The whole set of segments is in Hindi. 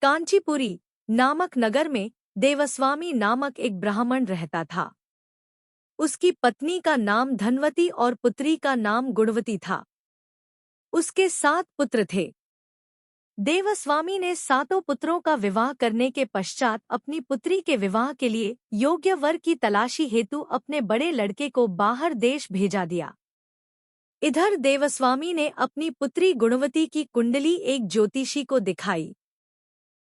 कांचीपुरी नामक नगर में देवस्वामी नामक एक ब्राह्मण रहता था। उसकी पत्नी का नाम धनवती और पुत्री का नाम गुणवती था। उसके 7 पुत्र थे। देवस्वामी ने 7 पुत्रों का विवाह करने के पश्चात अपनी पुत्री के विवाह के लिए योग्य वर की तलाशी हेतु अपने बड़े लड़के को बाहर देश भेजा दिया। इधर देवस्वामी ने अपनी पुत्री गुणवती की कुंडली एक ज्योतिषी को दिखाई।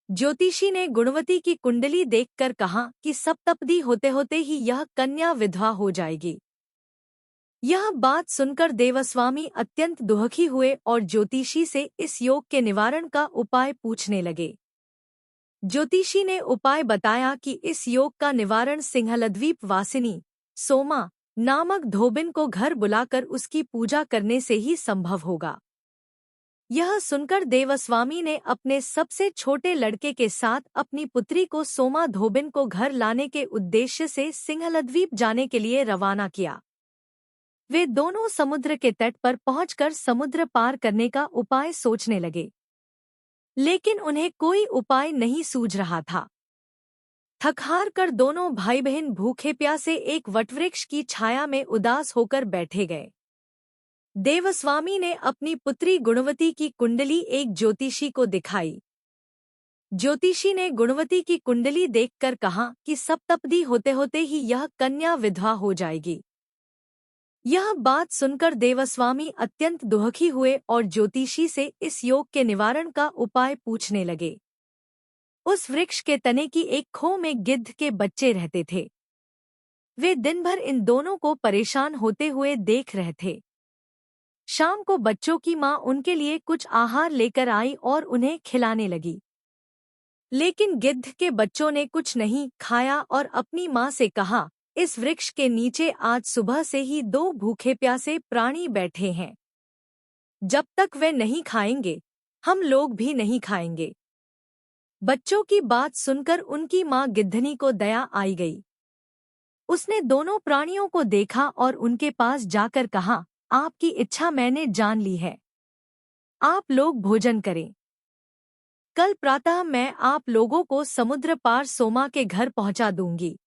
ज्योतिषी ने गुणवती की कुंडली देखकर कहा कि सप्तपदी होते होते ही यह कन्या विधवा हो जाएगी। यह बात सुनकर देवस्वामी अत्यंत दुखी हुए और ज्योतिषी से इस योग के निवारण का उपाय पूछने लगे। ज्योतिषी ने उपाय बताया कि इस योग का निवारण सिंहलद्वीप वासिनी सोमा नामक धोबिन को घर बुलाकर उसकी पूजा करने से ही संभव होगा। यह सुनकर देवस्वामी ने अपने सबसे छोटे लड़के के साथ अपनी पुत्री को सोमा धोबिन को घर लाने के उद्देश्य से सिंहलद्वीप जाने के लिए रवाना किया। वे दोनों समुद्र के तट पर पहुंचकर समुद्र पार करने का उपाय सोचने लगे, लेकिन उन्हें कोई उपाय नहीं सूझ रहा था। थक-हार कर दोनों भाई बहन भूखे प्यासे एक वटवृक्ष की छाया में उदास होकर बैठे गए। देवस्वामी ने अपनी पुत्री गुणवती की कुंडली एक ज्योतिषी को दिखाई। ज्योतिषी ने गुणवती की कुंडली देखकर कहा कि सप्तपदी होते होते ही यह कन्या विधवा हो जाएगी। यह बात सुनकर देवस्वामी अत्यंत दुखी हुए और ज्योतिषी से इस योग के निवारण का उपाय पूछने लगे। उस वृक्ष के तने की एक खो में गिद्ध के बच्चे रहते थे। वे दिन भर इन दोनों को परेशान होते हुए देख रहे थे। शाम को बच्चों की माँ उनके लिए कुछ आहार लेकर आई और उन्हें खिलाने लगी, लेकिन गिद्ध के बच्चों ने कुछ नहीं खाया और अपनी माँ से कहा, इस वृक्ष के नीचे आज सुबह से ही 2 भूखे प्यासे प्राणी बैठे हैं। जब तक वे नहीं खाएंगे, हम लोग भी नहीं खाएंगे। बच्चों की बात सुनकर उनकी माँ गिद्धनी को दया आई गई। उसने दोनों प्राणियों को देखा और उनके पास जाकर कहा, आपकी इच्छा मैंने जान ली है। आप लोग भोजन करें। कल प्रातः मैं आप लोगों को समुद्र पार सोमा के घर पहुंचा दूंगी।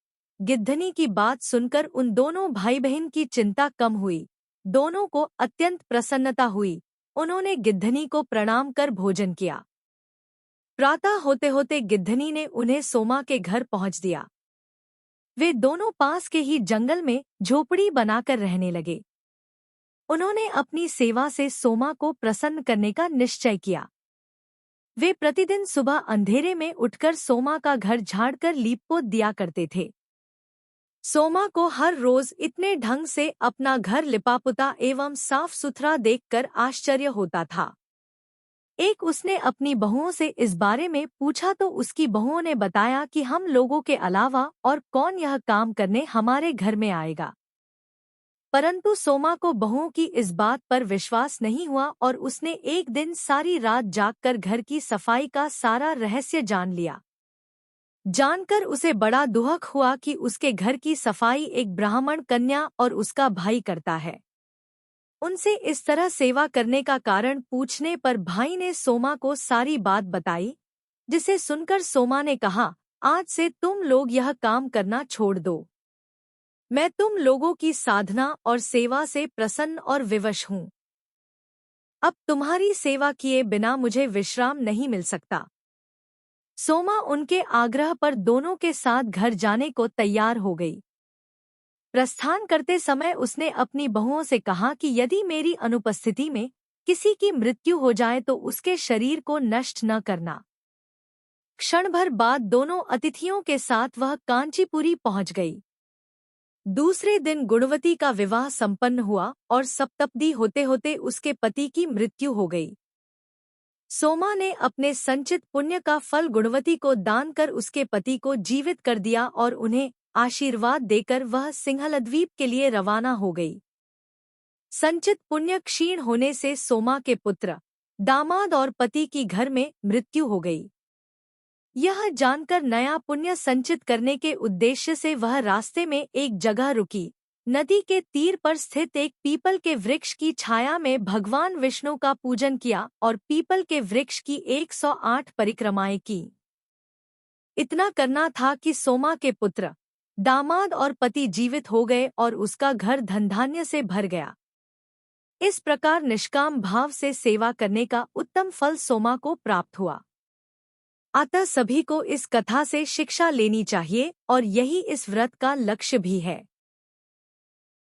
गिद्धनी की बात सुनकर उन दोनों भाई बहन की चिंता कम हुई। दोनों को अत्यंत प्रसन्नता हुई। उन्होंने गिद्धनी को प्रणाम कर भोजन किया। प्रातः होते होते गिद्धनी ने उन्हें सोमा के घर पहुंच दिया। वे दोनों पास के ही जंगल में झोपड़ी बनाकर रहने लगे। उन्होंने अपनी सेवा से सोमा को प्रसन्न करने का निश्चय किया। वे प्रतिदिन सुबह अंधेरे में उठकर सोमा का घर झाड़कर लीपपोत दिया करते थे। सोमा को हर रोज इतने ढंग से अपना घर लिपापुता एवं साफ सुथरा देखकर आश्चर्य होता था। एक उसने अपनी बहुओं से इस बारे में पूछा तो उसकी बहुओं ने बताया कि हम लोगों के अलावा और कौन यह काम करने हमारे घर में आएगा। परंतु सोमा को बहुओं की इस बात पर विश्वास नहीं हुआ और उसने एक दिन सारी रात जागकर घर की सफाई का सारा रहस्य जान लिया। जानकर उसे बड़ा दुख हुआ कि उसके घर की सफाई एक ब्राह्मण कन्या और उसका भाई करता है। उनसे इस तरह सेवा करने का कारण पूछने पर भाई ने सोमा को सारी बात बताई, जिसे सुनकर सोमा ने कहा, आज से तुम लोग यह काम करना छोड़ दो। मैं तुम लोगों की साधना और सेवा से प्रसन्न और विवश हूँ। अब तुम्हारी सेवा किए बिना मुझे विश्राम नहीं मिल सकता। सोमा उनके आग्रह पर दोनों के साथ घर जाने को तैयार हो गई। प्रस्थान करते समय उसने अपनी बहुओं से कहा कि यदि मेरी अनुपस्थिति में किसी की मृत्यु हो जाए तो उसके शरीर को नष्ट न करना। क्षण भर बाद दोनों अतिथियों के साथ वह कांचीपुरी पहुंच गई। दूसरे दिन गुणवती का विवाह संपन्न हुआ और सप्तपदी होते होते उसके पति की मृत्यु हो गई। सोमा ने अपने संचित पुण्य का फल गुणवती को दान कर उसके पति को जीवित कर दिया और उन्हें आशीर्वाद देकर वह सिंहलद्वीप के लिए रवाना हो गई। संचित पुण्य क्षीण होने से सोमा के पुत्र, दामाद और पति की घर में मृत्यु हो गई। यह जानकर नया पुण्य संचित करने के उद्देश्य से वह रास्ते में एक जगह रुकी, नदी के तीर पर स्थित एक पीपल के वृक्ष की छाया में भगवान विष्णु का पूजन किया और पीपल के वृक्ष की 108 परिक्रमाएं की। इतना करना था कि सोमा के पुत्र, दामाद और पति जीवित हो गए और उसका घर धनधान्य से भर गया। इस प्रकार निष्काम भाव से सेवा करने का उत्तम फल सोमा को प्राप्त हुआ। अतः सभी को इस कथा से शिक्षा लेनी चाहिए और यही इस व्रत का लक्ष्य भी है।